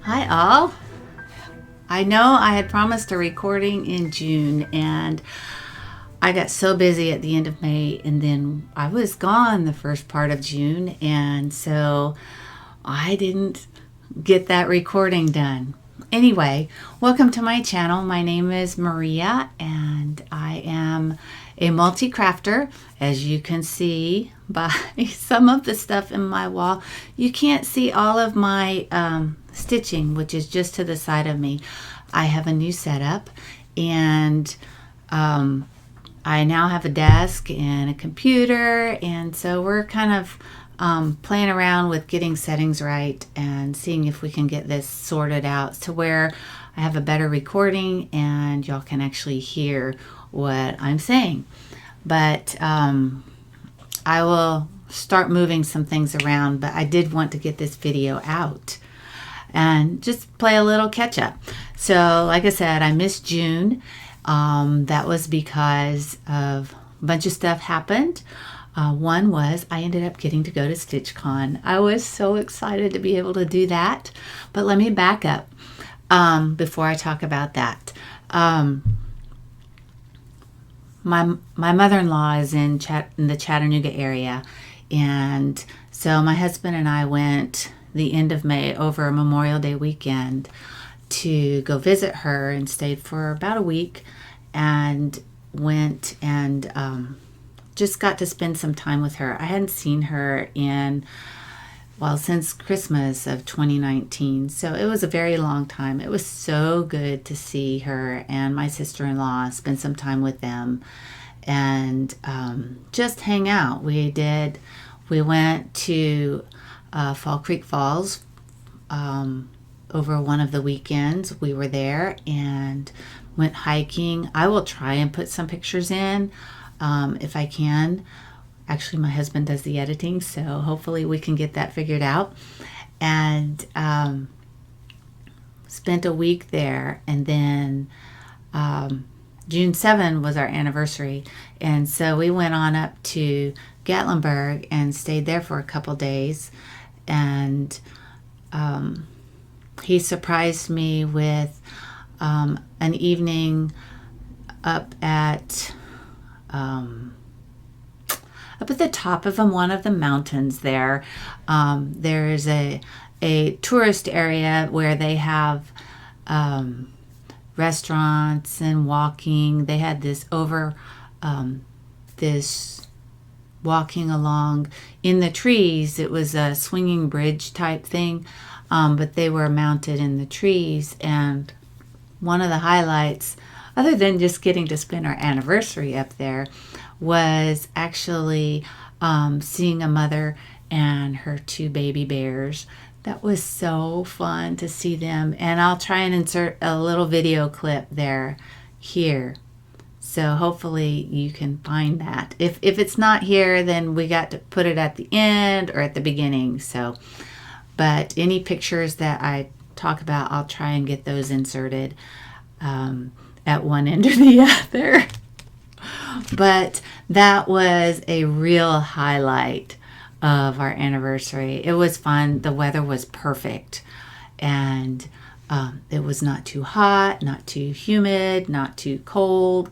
Hi all. I know I had promised a recording in June and I got so busy at the end of May and then I was gone the first part of June, and so I didn't get that recording done. Anyway, welcome to my channel. My name is Maria and I am a multi-crafter. As you can see by some of the stuff in my wall, you can't see all of my stitching, which is just to the side of me. I have a new setup, and I now have a desk and a computer, and so we're kind of playing around with getting settings right and seeing if we can get this sorted out to where I have a better recording and y'all can actually hear what I'm saying. But I will start moving some things around, but I did want to get this video out and just play a little catch up. So like I said, I missed June. That was because of a bunch of stuff happened. One was I ended up getting to go to StitchCon. I was so excited to be able to do that. But let me back up before I talk about that. My mother-in-law is in the Chattanooga area, and so my husband and I went the end of May over Memorial Day weekend to go visit her and stayed for about a week and went and just got to spend some time with her. I hadn't seen her since Christmas of 2019, so it was a very long time. It was so good to see her and my sister-in-law, spend some time with them and just hang out. We went to Fall Creek Falls over one of the weekends. We were there and went hiking. I will try and put some pictures in if I can. Actually, my husband does the editing, so hopefully we can get that figured out. And spent a week there, and then June 7 was our anniversary, and so we went on up to Gatlinburg and stayed there for a couple days. And he surprised me with an evening up at the top of one of the mountains there. There is a tourist area where they have restaurants and walking. They had this walking along in the trees. It was a swinging bridge type thing, but they were mounted in the trees. And one of the highlights, other than just getting to spend our anniversary up there, was actually seeing a mother and her two baby bears. That was so fun to see them, and I'll try and insert a little video clip here. So hopefully you can find that. If it's not here, then we got to put it at the end or at the beginning. So, but any pictures that I talk about, I'll try and get those inserted at one end or the other. But that was a real highlight of our anniversary. It was fun. The weather was perfect, and it was not too hot, not too humid, not too cold,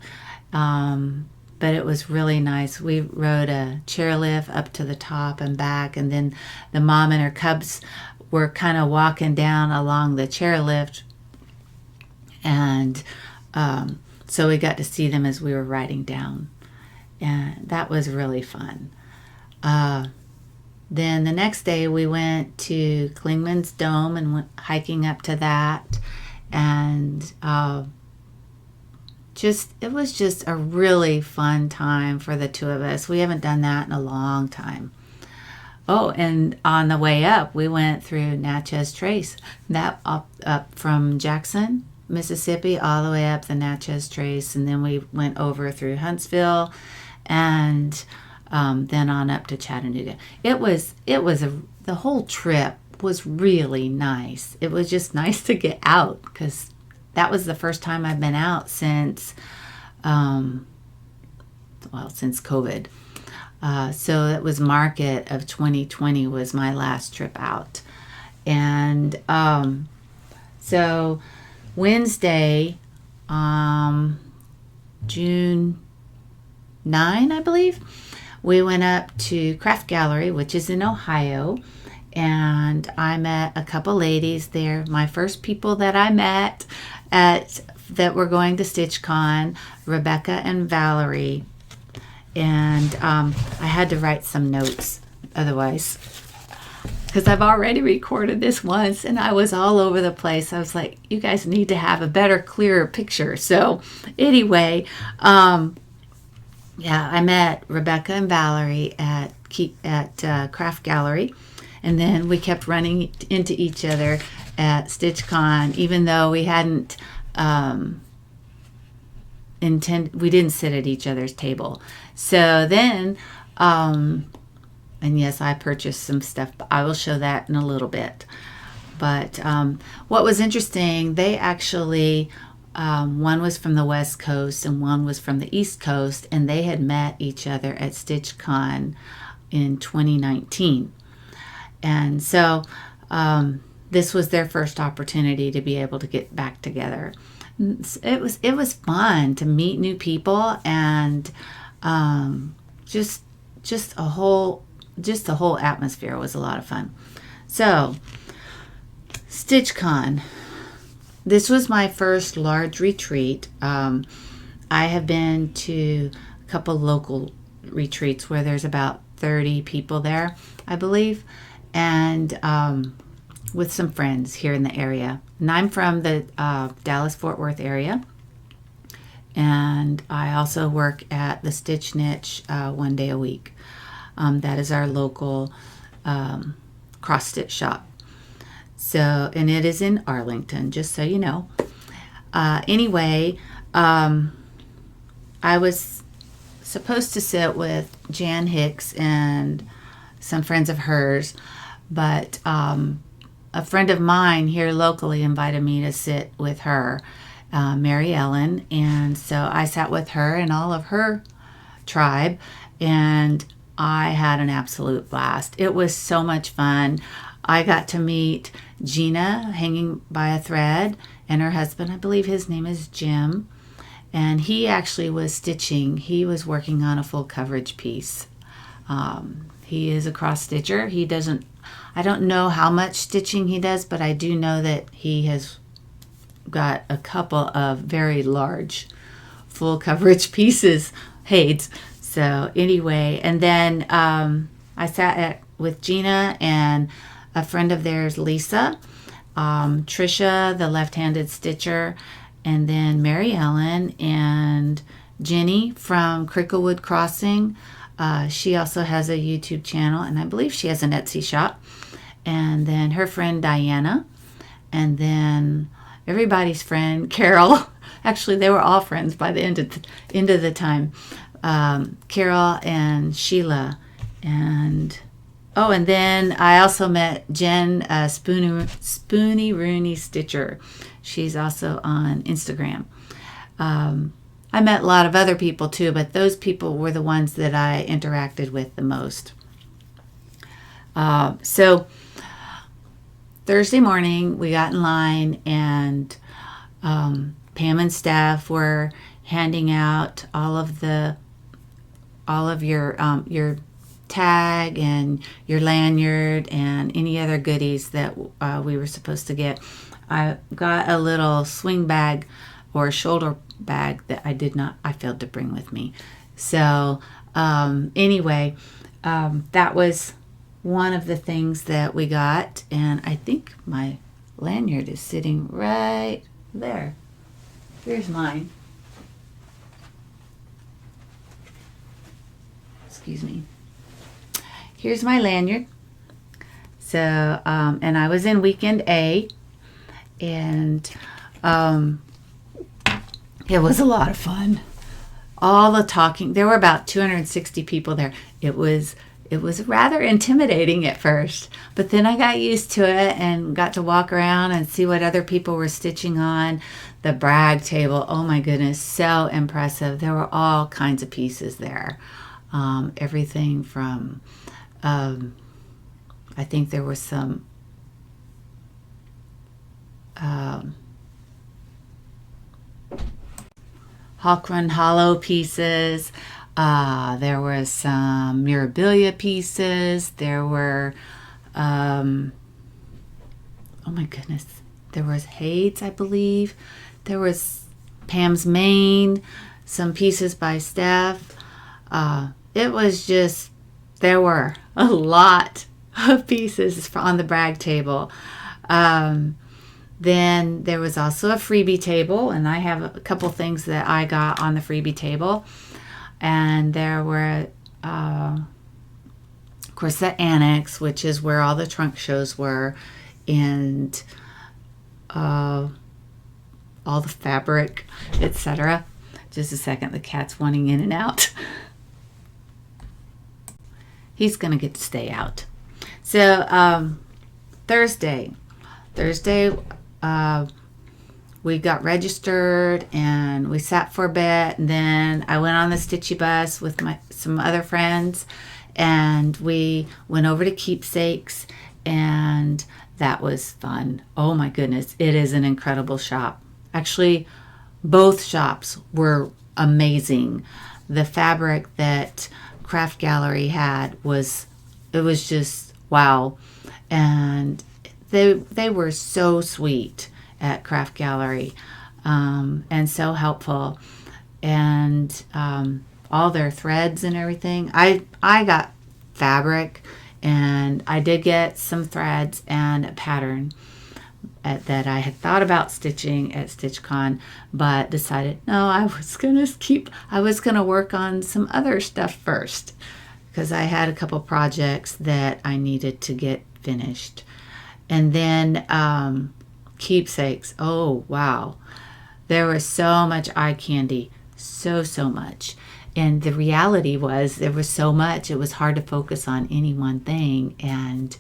but it was really nice. We rode a chairlift up to the top and back, and then the mom and her cubs were kind of walking down along the chairlift, and so we got to see them as we were riding down, and that was really fun. Then the next day we went to Klingman's Dome and went hiking up to that, and it was just a really fun time for the two of us. We haven't done that in a long time. Oh, and on the way up, we went through Natchez Trace, that up from Jackson, Mississippi, all the way up the Natchez Trace, and then we went over through Huntsville, and then on up to Chattanooga. The whole trip was really nice. It was just nice to get out, because that was the first time I've been out since COVID. So it was Market of 2020 was my last trip out. And So Wednesday, June 9, I believe, we went up to Craft Gallery, which is in Ohio, and I met a couple ladies there. My first people that I met that were going to StitchCon, Rebecca and Valerie. And I had to write some notes otherwise, because I've already recorded this once and I was all over the place. I was like, you guys need to have a better, clearer picture. So anyway, I met Rebecca and Valerie at Craft Gallery, and then we kept running into each other at StitchCon, even though we hadn't we didn't sit at each other's table. So then, and yes, I purchased some stuff, but I will show that in a little bit. But what was interesting, they actually, one was from the West Coast and one was from the East Coast, and they had met each other at StitchCon in 2019. And so this was their first opportunity to be able to get back together. It was fun to meet new people, and just the whole atmosphere was a lot of fun. So StitchCon, this was my first large retreat. I have been to a couple local retreats where there's about 30 people there, I believe, and with some friends here in the area. And I'm from the Dallas-Fort Worth area, and I also work at the Stitch Niche 1 day a week. That is our local cross stitch shop. So, and it is in Arlington, just so you know. Anyway, I was supposed to sit with Jan Hicks and some friends of hers, but a friend of mine here locally invited me to sit with her, Mary Ellen, and so I sat with her and all of her tribe, and I had an absolute blast. It was so much fun. I got to meet Gina hanging by a thread, and her husband, I believe his name is Jim, and he actually was stitching. He was working on a full coverage piece. He is a cross stitcher. I don't know how much stitching he does, but I do know that he has got a couple of very large full coverage pieces, Hades. So anyway, and then I sat with Gina and a friend of theirs, Lisa, Trisha, the left-handed stitcher, and then Mary Ellen and Jenny from Cricklewood Crossing. She also has a YouTube channel, and I believe she has an Etsy shop. And then her friend Diana, and then everybody's friend Carol. Actually, they were all friends by the end of the time. Carol and Sheila, and then I also met Jen, Spoony Rooney Stitcher. She's also on Instagram. I met a lot of other people too, but those people were the ones that I interacted with the most. So Thursday morning, we got in line, and Pam and staff were handing out all of your tag and your lanyard and any other goodies that we were supposed to get. I got a little swing bag or shoulder bag that I failed to bring with me. So anyway, that was one of the things that we got, and I think my lanyard is sitting right there. Here's mine. Excuse me. Here's my lanyard. So, and I was in weekend A, and it was a lot of fun. All the talking. There were about 260 people there. It was rather intimidating at first, but then I got used to it and got to walk around and see what other people were stitching on. The brag table, oh my goodness, so impressive. There were all kinds of pieces there. Everything from, I think there was some Hawk Run Hollow pieces. There was some Mirabilia pieces. There were, oh my goodness, there was Hades, I believe. There was Pam's Mane, some pieces by Steph. It was just, there were a lot of pieces on the brag table. Then there was also a freebie table, and I have a couple things that I got on the freebie table. And there were, of course, the annex, which is where all the trunk shows were, and all the fabric, etc. Just a second, the cat's wanting in and out. He's going to get to stay out. So Thursday, we got registered and we sat for a bit, and then I went on the Stitchy bus with some other friends, and we went over to Keepsakes, and that was fun. Oh my goodness, it is an incredible shop. Actually, both shops were amazing. The fabric that Craft Gallery had was just wow, and they were so sweet at Craft Gallery, and so helpful, and all their threads and everything. I got fabric, and I did get some threads and a pattern that I had thought about stitching at StitchCon, but decided no, I was gonna work on some other stuff first, because I had a couple projects that I needed to get finished. And then Keepsakes, oh wow, there was so much eye candy, so much. And the reality was there was so much, it was hard to focus on any one thing. And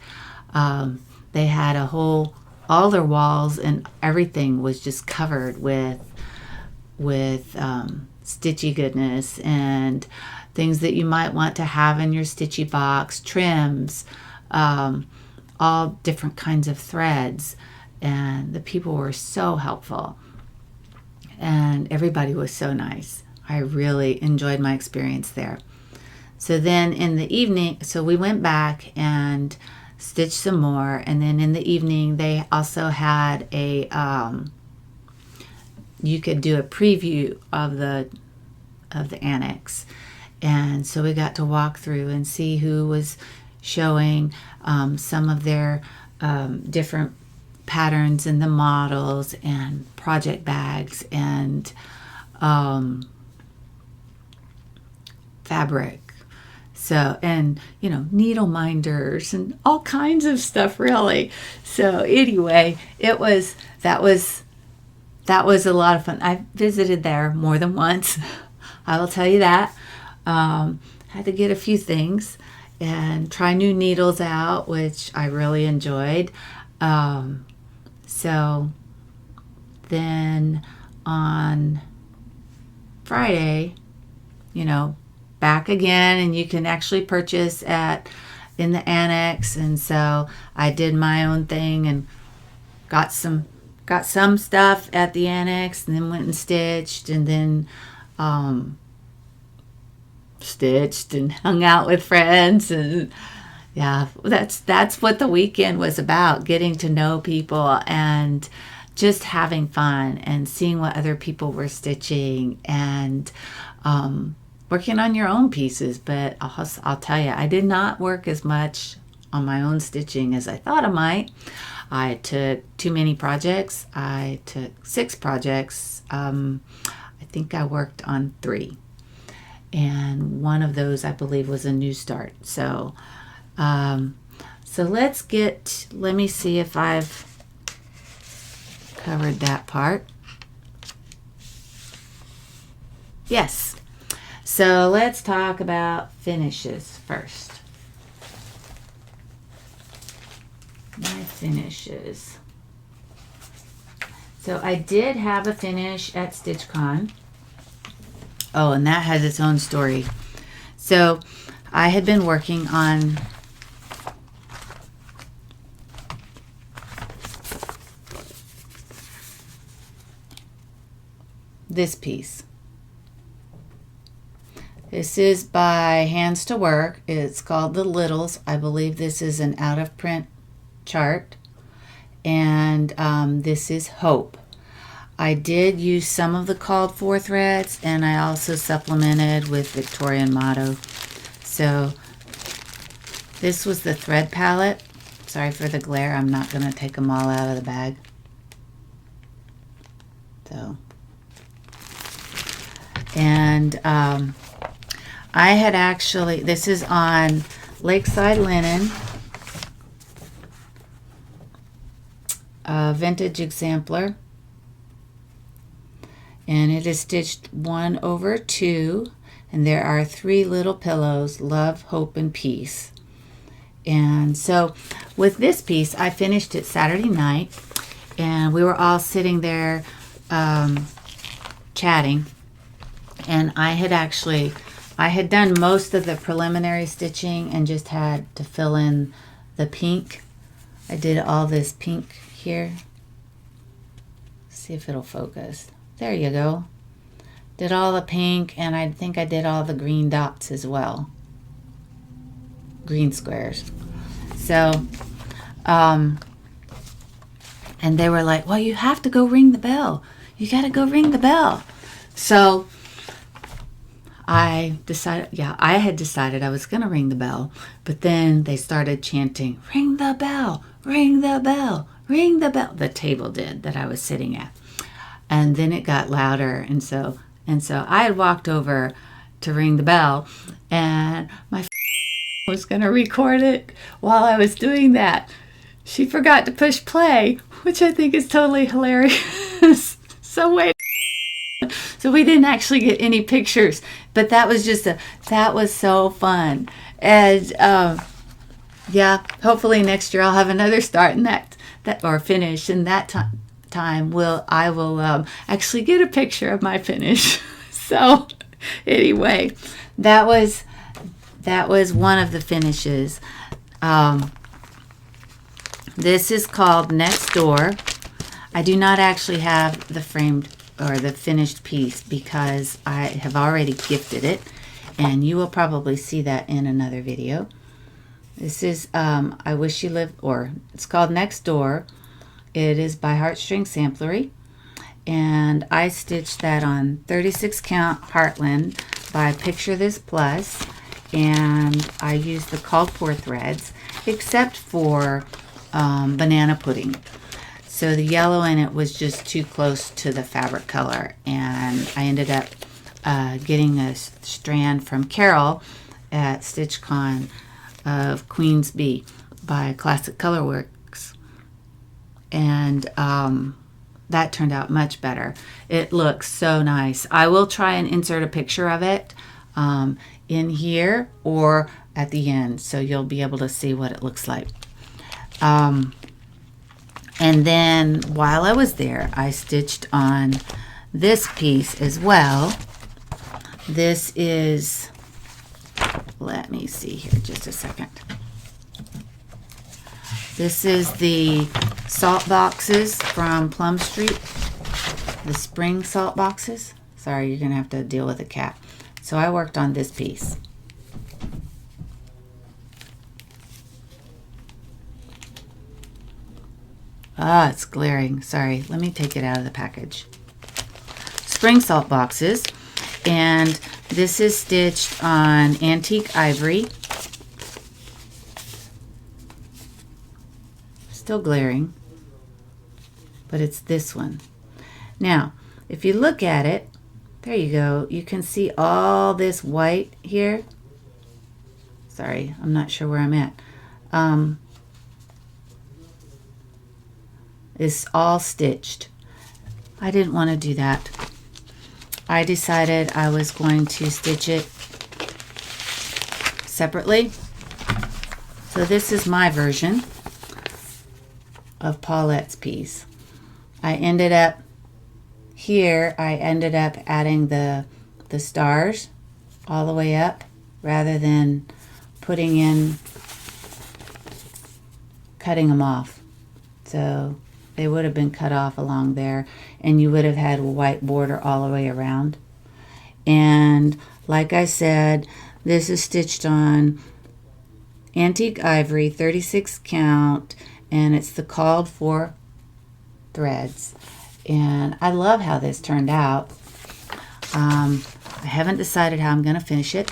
they had all their walls and everything was just covered with stitchy goodness and things that you might want to have in your stitchy box, trims, all different kinds of threads. And the people were so helpful, and everybody was so nice. I really enjoyed my experience there. So then in the evening, so we went back and stitched some more, and then in the evening they also had a you could do a preview of the annex, and so we got to walk through and see who was showing some of their different patterns and the models and project bags and fabric. So, and needle minders and all kinds of stuff, really. So anyway, that was a lot of fun. I visited there more than once. I will tell you that. Had to get a few things and try new needles out, which I really enjoyed. So then on Friday, back again, and you can actually purchase in the annex. And so I did my own thing and got some stuff at the annex, and then went and stitched, and then stitched and hung out with friends. And yeah, that's what the weekend was about, getting to know people and just having fun and seeing what other people were stitching and working on your own pieces. But I'll tell you, I did not work as much on my own stitching as I thought I might. I took too many projects. I took 6 projects. I think I worked on 3. And one of those, I believe, was a new start. So let me see if I've covered that part. Yes. So let's talk about finishes first. My finishes. So I did have a finish at StitchCon. Oh, and that has its own story. So I had been working on this piece. This is by Hands to Work. It's called The Littles. I believe this is an out of print chart. And this is Hope. I did use some of the called for threads, and I also supplemented with Victorian motto. So this was the thread palette. Sorry for the glare. I'm not going to take them all out of the bag. So, and I had actually, this is on Lakeside Linen, a vintage exemplar, and it is stitched 1/2, and there are 3 little pillows: love, hope, and peace. And so with this piece, I finished it Saturday night, and we were all sitting there chatting, and I had done most of the preliminary stitching and just had to fill in the pink. I did all this pink here. See if it'll focus. There you go. Did all the pink, and I think I did all the green dots as well. Green squares. So, and they were like, well, you have to go ring the bell. You got to go ring the bell. So I decided, I had decided I was going to ring the bell, but then they started chanting, ring the bell, ring the bell, ring the bell. The table did that I was sitting at. And then it got louder. And so I had walked over to ring the bell, and my was going to record it while I was doing that. She forgot to push play, which I think is totally hilarious. So we didn't actually get any pictures, but that was that was so fun. And hopefully next year I'll have another start in that or finish, and that time I will actually get a picture of my finish. So anyway, that was one of the finishes. This is called Next Door. I do not actually have the framed or the finished piece because I have already gifted it, and you will probably see that in another video. This is I Wish You Lived, or it's called Next Door. It is by Heartstring Samplery, and I stitched that on 36 count Heartland by Picture This Plus, and I used the called for threads except for banana pudding. So the yellow in it was just too close to the fabric color, and I ended up getting a strand from Carol at StitchCon of Queen's Bee by Classic Colorworks, and that turned out much better. It looks so nice. I will try and insert a picture of it in here or at the end, so you'll be able to see what it looks like. And then while I was there, I stitched on this piece as well. This is, let me see here just a second. This is the salt boxes from Plum Street, the spring salt boxes. Sorry, you're gonna have to deal with a cat. So I worked on this piece. Ah, it's glaring. Sorry, let me take it out of the package. Spring salt boxes, and this is stitched on antique ivory. Still glaring, but it's this one. Now, if you look at it, there you go. You can see all this white here. Sorry, I'm not sure where I'm at. It's all stitched. I didn't want to do that. I decided I was going to stitch it separately. So this is my version of Paulette's piece. I ended up here, I ended up adding the stars all the way up rather than cutting them off. So They would have been cut off along there, and you would have had a white border all the way around. And like I said, this is stitched on antique ivory, 36 count, and it's the called for threads. And I love how this turned out. I haven't decided how I'm going to finish it,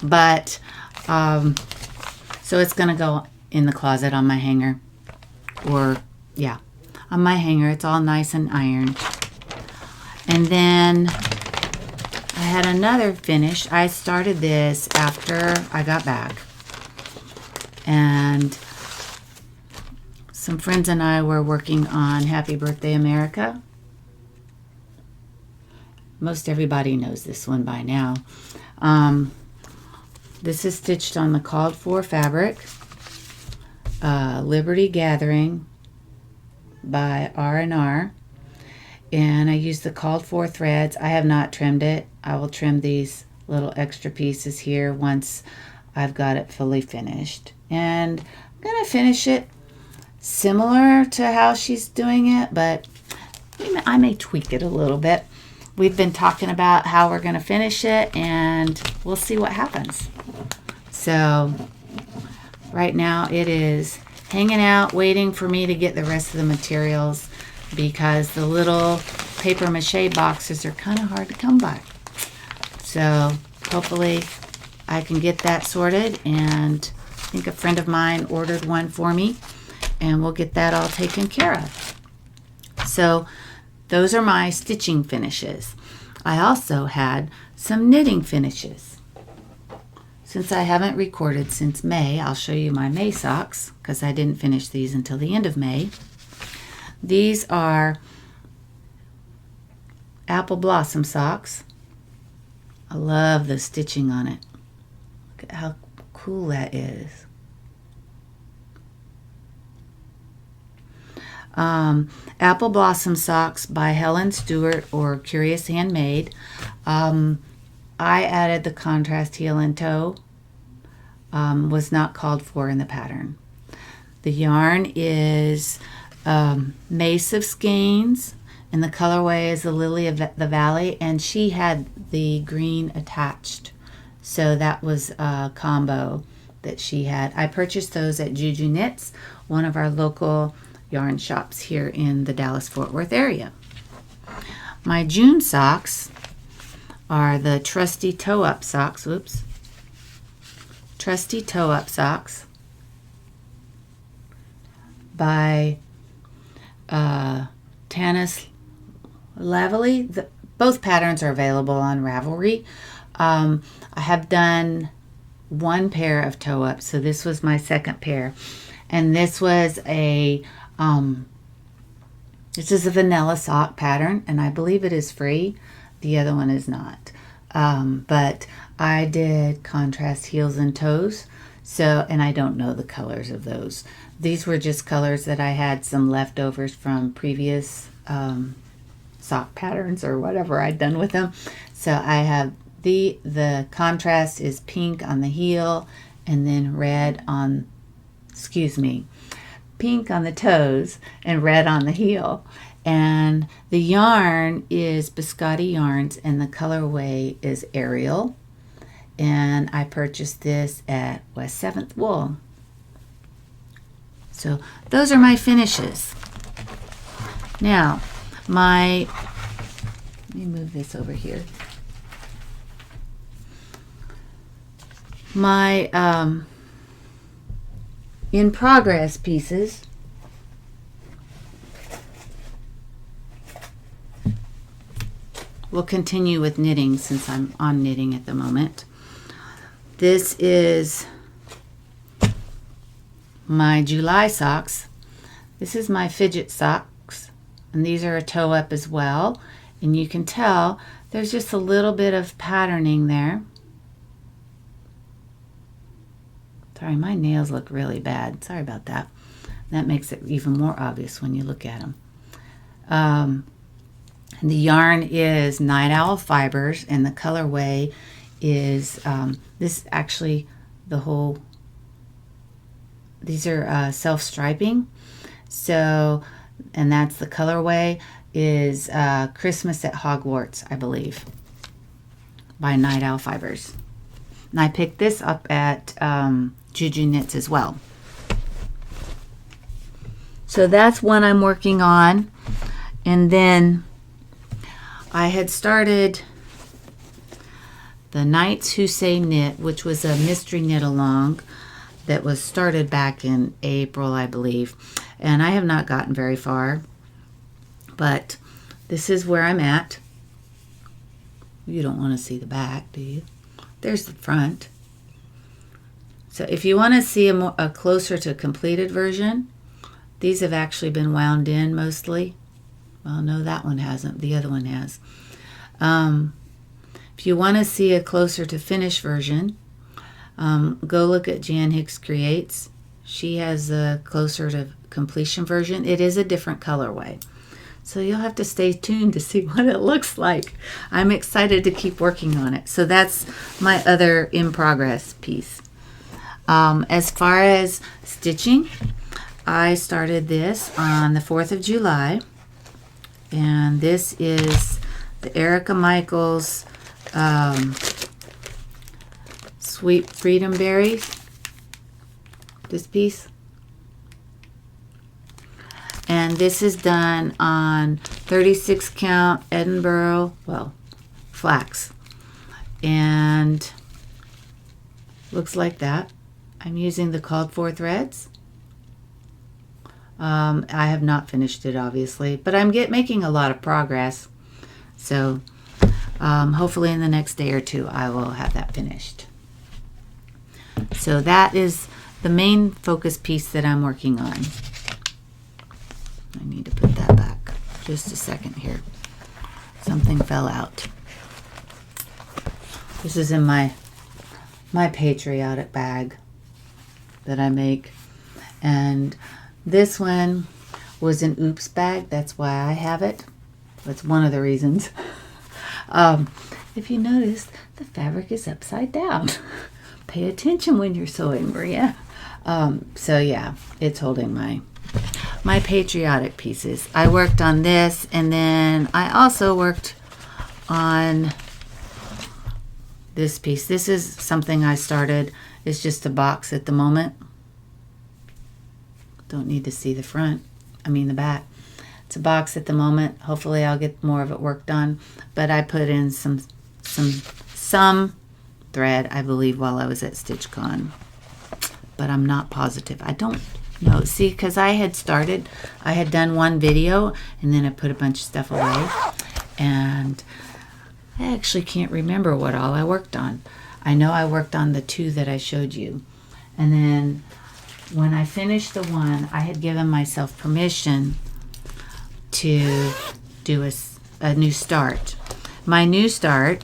but so it's going to go in the closet on my hanger, or yeah, on my hanger. It's all nice and ironed. And then I had another finish. I started this after I got back, and some friends and I were working on Happy Birthday America. Most everybody knows this one by now. This is stitched on the called for fabric, Liberty Gathering by R&R, and I used the called for threads. I have not trimmed it. I will trim these little extra pieces here once I've got it fully finished. And I'm going to finish it similar to how she's doing it, but I may tweak it a little bit. We've been talking about how we're going to finish it, and we'll see what happens. So right now it is hanging out, waiting for me to get the rest of the materials, because the little paper mache boxes are kind of hard to come by. So hopefully I can get that sorted, and I think a friend of mine ordered one for me, and we'll get that all taken care of. So those are my stitching finishes. I also had some knitting finishes. Since I haven't recorded since May, I'll show you my May socks, because I didn't finish these until the end of May. These are apple blossom socks. I love the stitching on it. Look at how cool that is. Apple Blossom Socks by Helen Stewart, or Curious Handmade. I added the contrast heel and toe. Was not called for in the pattern. The yarn is Mace of Skeins, and the colorway is the Lily of the Valley, and she had the green attached. So that was a combo that she had. I purchased those at Juju Knits, one of our local yarn shops here in the Dallas-Fort Worth area. My June socks are the Trusty toe-up socks. Whoops. Trusty toe-up socks by Tanis, Lavallee. Both patterns are available on Ravelry. I have done one pair of toe-ups, so this was my second pair. And this was a this is a vanilla sock pattern, and I believe it is free. The other one is not. But I did contrast heels and toes, so, and I don't know the colors of those. These were just colors that I had some leftovers from previous sock patterns or whatever I'd done with them. So I have the contrast is pink on the heel, and then red on, pink on the toes and red on the heel. And the yarn is Biscotti Yarns, and the colorway is Ariel. And I purchased this at West 7th Wool. So those are my finishes. Now, let me move this over here. My in progress pieces. We'll continue with knitting since I'm on knitting at the moment. This is my July socks. This is my fidget socks, and these are a toe up as well. And you can tell there's just a little bit of patterning there. Sorry, my nails look really bad. Sorry about that. That makes it even more obvious when you look at them. And the yarn is Night Owl Fibers, and the colorway is this actually these are self-striping. So and that's the colorway, is Christmas at Hogwarts, I believe, by Night Owl Fibers. And I picked this up at Juju Knits as well. So that's one I'm working on. And then I had started the Knights Who Say Knit, which was a mystery knit along that was started back in April, I believe. And I have not gotten very far, but this is where I'm at. You don't want to see the back, do you? There's the front. So if you want to see a closer to completed version, these have actually been wound in mostly. Well, no, that one hasn't. The other one has. If you want to see a closer to finished version, go look at Jan Hicks Creates. She has a closer to completion version. It is a different colorway. So you'll have to stay tuned to see what it looks like. I'm excited to keep working on it. So that's my other in progress piece. As far as stitching, I started this on the 4th of July. And this is the Erica Michaels Sweet Freedom Berries. This piece. And this is done on 36 count Edinburgh, well, flax. And looks like that. I'm using the called for threads. I have not finished it, obviously, but I'm making a lot of progress. So hopefully in the next day or two, I will have that finished. So that is the main focus piece that I'm working on. I need to put that back. Just a second here. Something fell out. This is in my patriotic bag that I make. And this one was an oops bag. That's why I have it. That's one of the reasons. If you notice, the fabric is upside down. Pay attention when you're sewing, Maria. So yeah, it's holding my patriotic pieces. I worked on this, and then I also worked on this piece. This is something I started. It's just a box at the moment. Don't need to see the front. I mean the back. It's a box at the moment. Hopefully I'll get more of it worked on. But I put in some thread, I believe, while I was at StitchCon. But I'm not positive. I don't know. See, because I had done one video, and then I put a bunch of stuff away. And I actually can't remember what all I worked on. I know I worked on the two that I showed you. And then when I finished the one, I had given myself permission to do a new start. My new start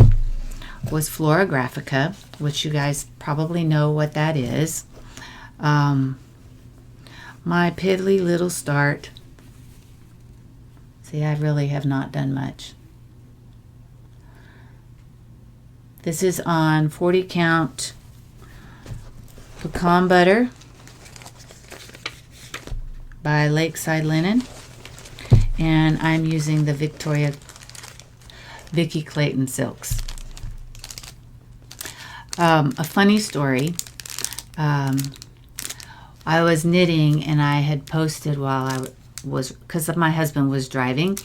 was Flora Graphica, which you guys probably know what that is. My piddly little start. See, I really have not done much. This is on 40 count pecan butter by Lakeside Linen, and I'm using the Vicky Clayton silks. A funny story. I was knitting, and I had posted while I was, because my husband was driving,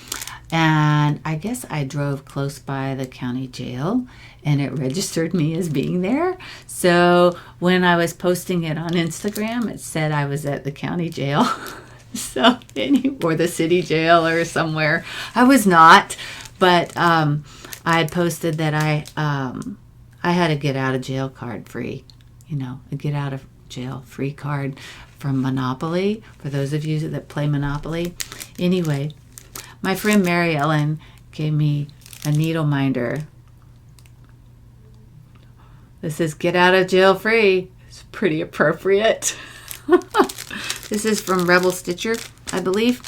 and I guess I drove close by the county jail, and it registered me as being there. So when I was posting it on Instagram, it said I was at the county jail. So or the city jail or somewhere. I was not, but I had posted that I had a get out of jail card free, a get out of jail free card from Monopoly, for those of you that play Monopoly. Anyway, my friend Mary Ellen gave me a needle minder. This is get out of jail free. It's pretty appropriate. This is from Rebel Stitcher, I believe.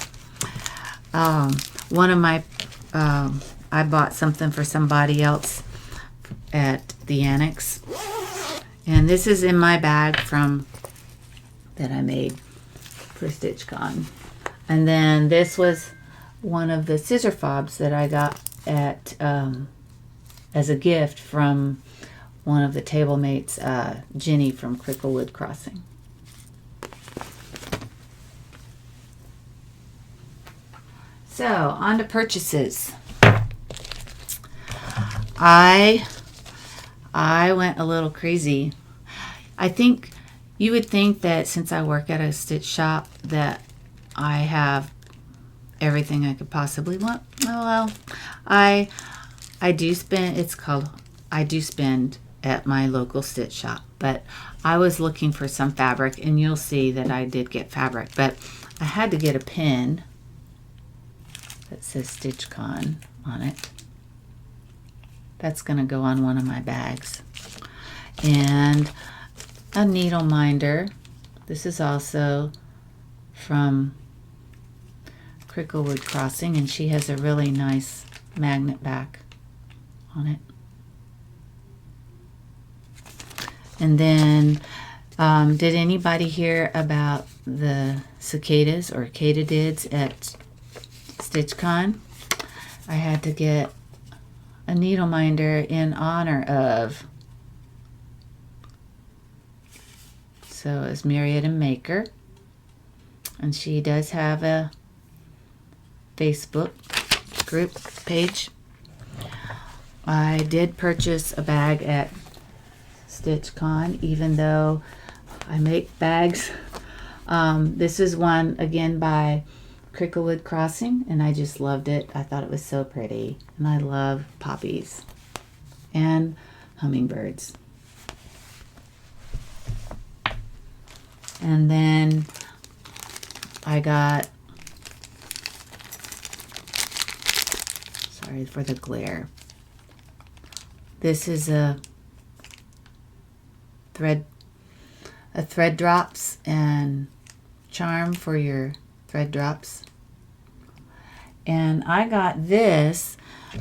One of my, I bought something for somebody else at the Annex. And this is in my bag that I made for StitchCon. And then this was one of the scissor fobs that I got at as a gift from one of the table mates, Jenny from Cricklewood Crossing. So, on to purchases. I went a little crazy. I think you would think that since I work at a stitch shop that I have everything I could possibly want. Well, I do spend, I do spend at my local stitch shop, but I was looking for some fabric, and you'll see that I did get fabric, but I had to get a pin that says StitchCon on it. That's going to go on one of my bags. And a needle minder. This is also from Cricklewood Crossing, and she has a really nice magnet back on it. And then, did anybody hear about the cicadas or katydids at StitchCon? I had to get a needle minder in honor of. So it's Marietta Maker, and she does have a Facebook group page. I did purchase a bag at StitchCon, even though I make bags. This is one again by Cricklewood Crossing, and I just loved it. I thought it was so pretty, and I love poppies and hummingbirds. And then I got, sorry for the glare. This is a thread drops and charm for your thread drops. And I got this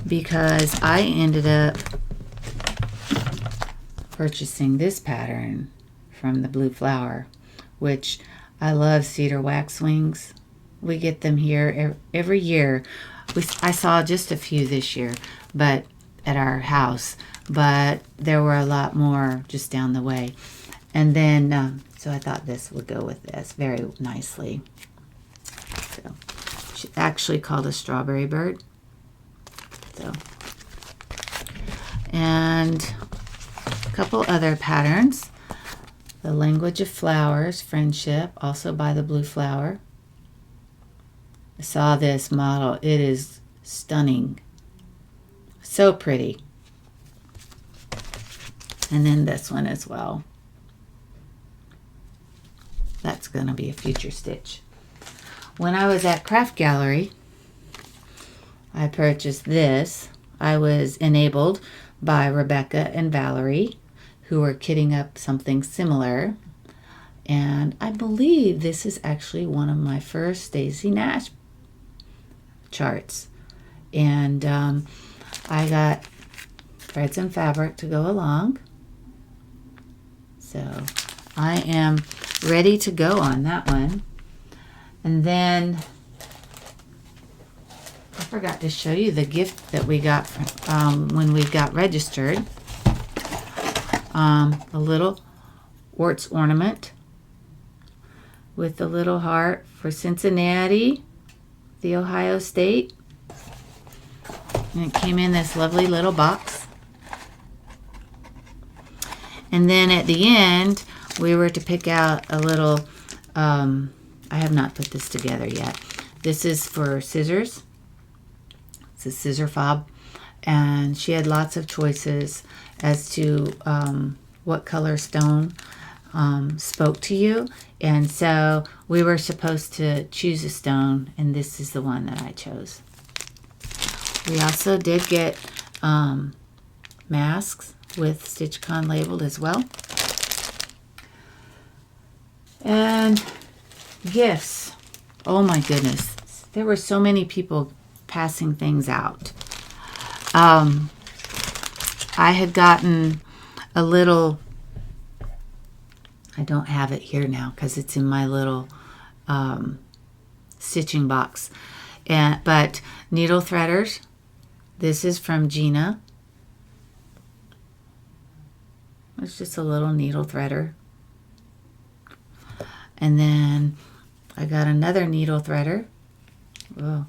because I ended up purchasing this pattern from the Blue Flower, which I love cedar waxwings. We get them here every year. I saw just a few this year, but at our house, but there were a lot more just down the way. And then, so I thought this would go with this very nicely. So, she's actually called a strawberry bird. So, and a couple other patterns. The Language of Flowers, Friendship, also by the Blue Flower. I saw this model. It is stunning. So pretty. And then this one as well. That's going to be a future stitch. When I was at Craft Gallery, I purchased this. I was enabled by Rebecca and Valerie, who are kitting up something similar. And I believe this is actually one of my first Stacey Nash charts. And I got threads and fabric to go along. So I am ready to go on that one. And then I forgot to show you the gift that we got when we got registered. A little quartz ornament with a little heart for Cincinnati, the Ohio State. And it came in this lovely little box. And then at the end, we were to pick out a little, I have not put this together yet. This is for scissors. It's a scissor fob. And she had lots of choices as to what color stone spoke to you. And so we were supposed to choose a stone, and this is the one that I chose. We also did get masks with StitchCon labeled as well. And gifts. Oh my goodness. There were so many people passing things out. I had gotten a little, I don't have it here now because it's in my little stitching box. But needle threaders, this is from Gina. It's just a little needle threader. And then I got another needle threader. Whoa.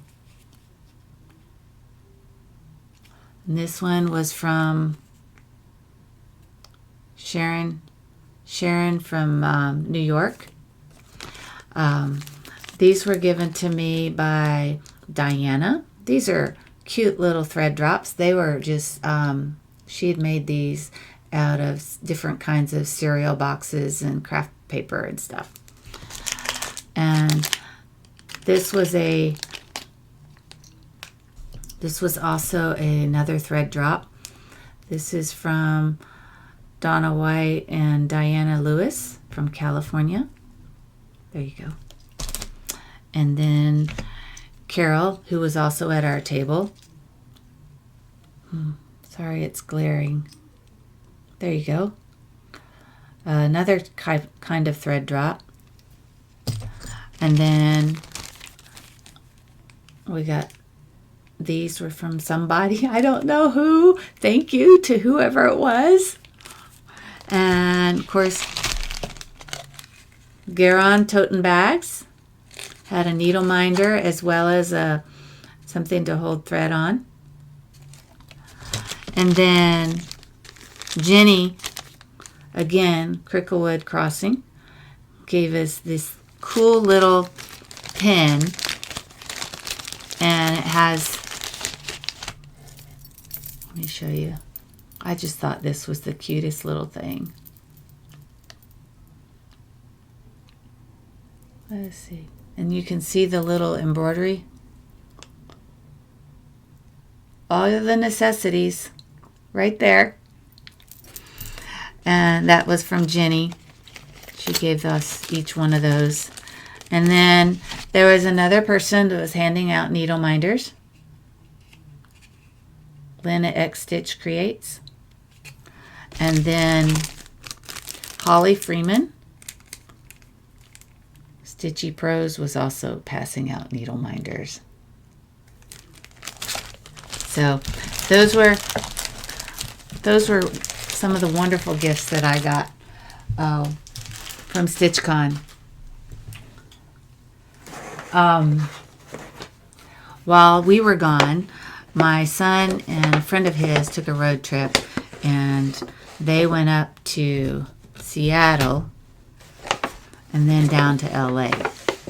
And this one was from Sharon from New York. These were given to me by Diana. These are cute little thread drops. They were just, she had made these out of different kinds of cereal boxes and craft paper and stuff. And this was also another thread drop. This is from Donna White and Diana Lewis from California. There you go. And then Carol, who was also at our table. Sorry, it's glaring. There you go. Another kind of thread drop. And then we got, these were from somebody, I don't know who. Thank you to whoever it was. And of course, Garon Toten Bags had a needle minder as well as something to hold thread on. And then Jenny, again, Cricklewood Crossing, gave us this cool little pin, and it has, let me show you. I just thought this was the cutest little thing. Let's see. And you can see the little embroidery. All of the necessities right there. And that was from Jenny. She gave us each one of those. And then there was another person that was handing out needle minders. Lynn at X Stitch Creates. And then Holly Freeman, Stitchy Pros, was also passing out needle minders. So those were some of the wonderful gifts that I got from StitchCon. While we were gone, my son and a friend of his took a road trip, and they went up to Seattle and then down to LA.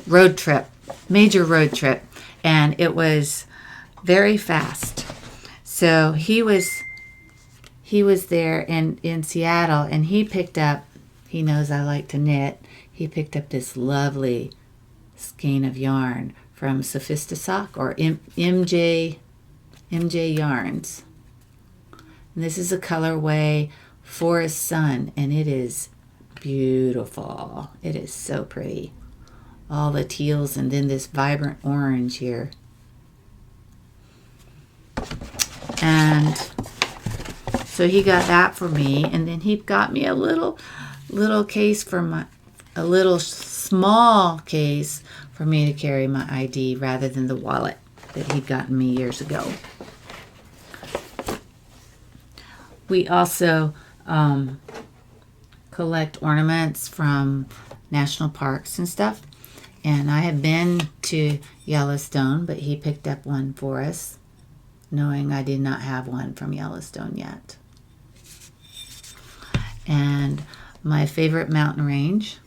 Road trip, major road trip, and it was very fast. So he was there in Seattle, and he picked up, he knows I like to knit, he picked up this lovely skein of yarn from Sophistisock or MJ Yarns. And this is a colorway Forest Sun, and it is beautiful. It is so pretty. All the teals and then this vibrant orange here. And so he got that for me, and then he got me a little case for a little small case for me to carry my ID rather than the wallet that he'd gotten me years ago. We also collect ornaments from national parks and stuff. And I have been to Yellowstone, but he picked up one for us, knowing I did not have one from Yellowstone yet. And my favorite mountain range,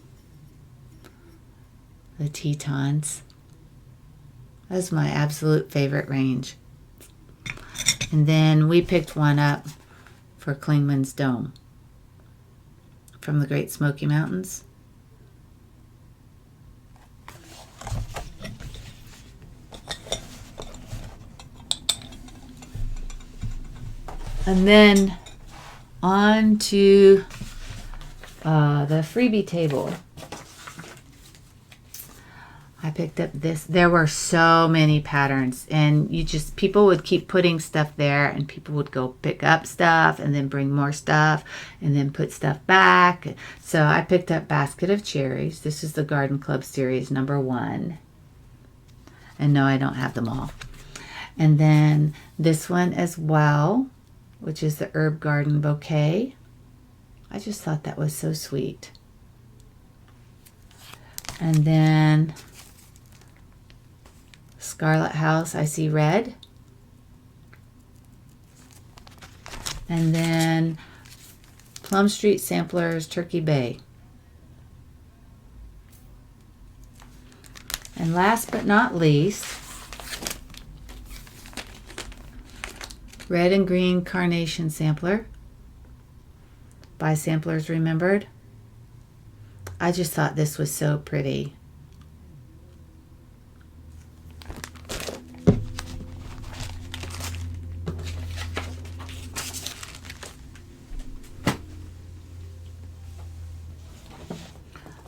the Tetons. That's my absolute favorite range. And then we picked one up for Klingman's Dome from the Great Smoky Mountains. And then on to the freebie table. I picked up this. There were so many patterns, and people would keep putting stuff there, and people would go pick up stuff and then bring more stuff and then put stuff back. So I picked up Basket of Cherries. This is the Garden Club series number 1. And no, I don't have them all. And then this one as well, which is the Herb Garden Bouquet. I just thought that was so sweet. And then Scarlet House, I See Red. And then Plum Street Samplers, Turkey Bay. And last but not least, Red and Green Carnation Sampler by Samplers Remembered. I just thought this was so pretty.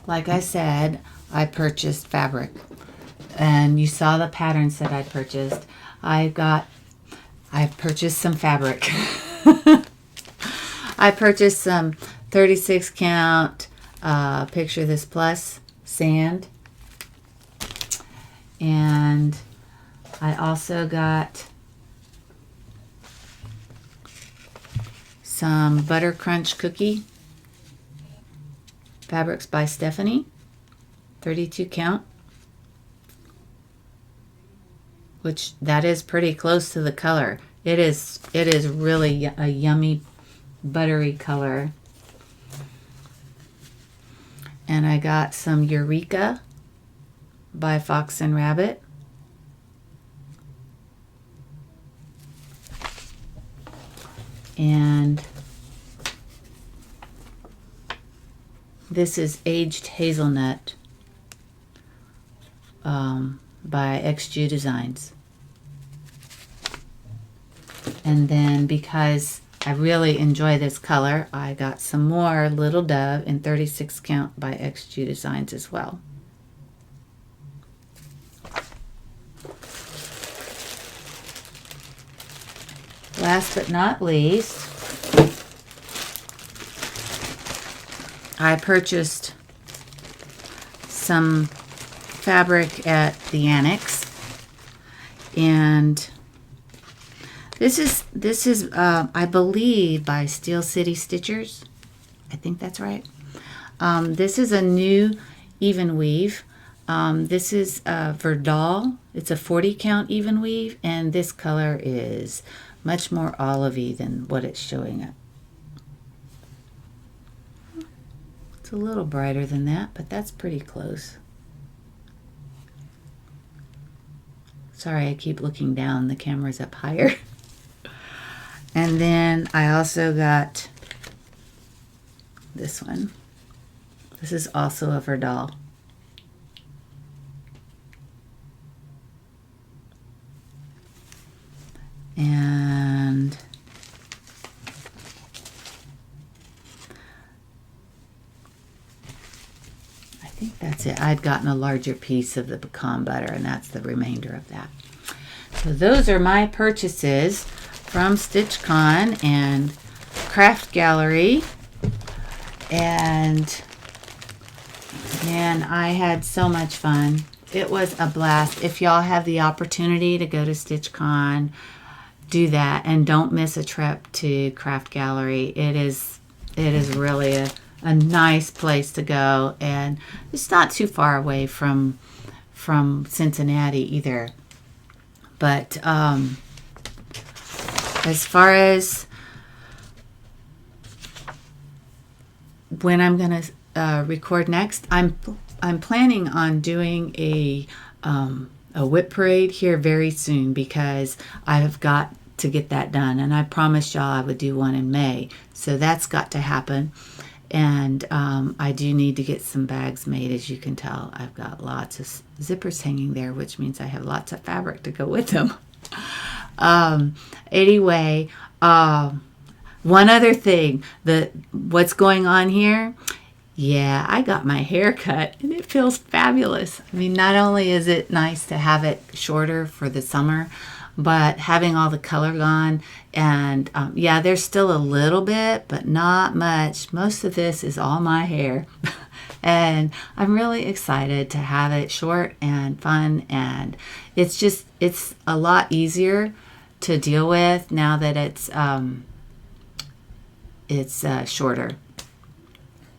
Like I said, I purchased fabric, and you saw the patterns that I purchased. I purchased some fabric. I purchased some 36 count Picture This Plus sand, and I also got some Butter Crunch cookie fabrics by Stephanie, 32 count, which that is pretty close to the color. It is really a yummy buttery color. And I got some Eureka by Fox and Rabbit. And this is Aged Hazelnut by XG Designs. And then because I really enjoy this color, I got some more Little Dove in 36 count by XG Designs as well. Last but not least, I purchased some fabric at the Annex, and this is I believe by Steel City Stitchers. I think that's right. This is a new even weave. This is Verdal. It's a 40 count even weave, and this color is much more olivey than what it's showing up. It's a little brighter than that, but that's pretty close. Sorry, I keep looking down. The camera's up higher. And then I also got this one. This is also a Verdal. And I think that's it. I'd gotten a larger piece of the pecan butter, and that's the remainder of that. So those are my purchases from StitchCon and Craft Gallery. And man, I had so much fun. It was a blast. If y'all have the opportunity to go to StitchCon, do that, and don't miss a trip to Craft Gallery. It is really a nice place to go, and it's not too far away from Cincinnati either. But as far as when I'm gonna record next, I'm planning on doing a whip parade here very soon, because I have got to get that done, and I promised y'all I would do one in May, so that's got to happen. And I do need to get some bags made. As you can tell, I've got lots of zippers hanging there, which means I have lots of fabric to go with them. Anyway, one other thing, what's going on here. Yeah, I got my hair cut, and it feels fabulous. I mean, not only is it nice to have it shorter for the summer, but having all the color gone, and yeah, there's still a little bit, but not much. Most of this is all my hair. And I'm really excited to have it short and fun, and it's a lot easier to deal with now that it's shorter.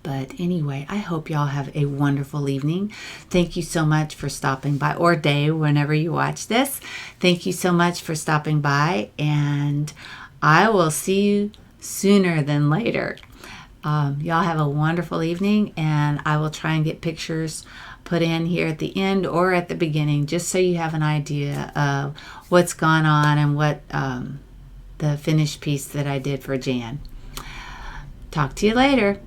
But anyway, I hope y'all have a wonderful evening. Thank you so much for stopping by, or day, whenever you watch this. Thank you so much for stopping by, and I will see you sooner than later. Y'all have a wonderful evening, and I will try and get pictures put in here at the end or at the beginning, just so you have an idea of what's gone on and what the finished piece that I did for Jan. Talk to you later.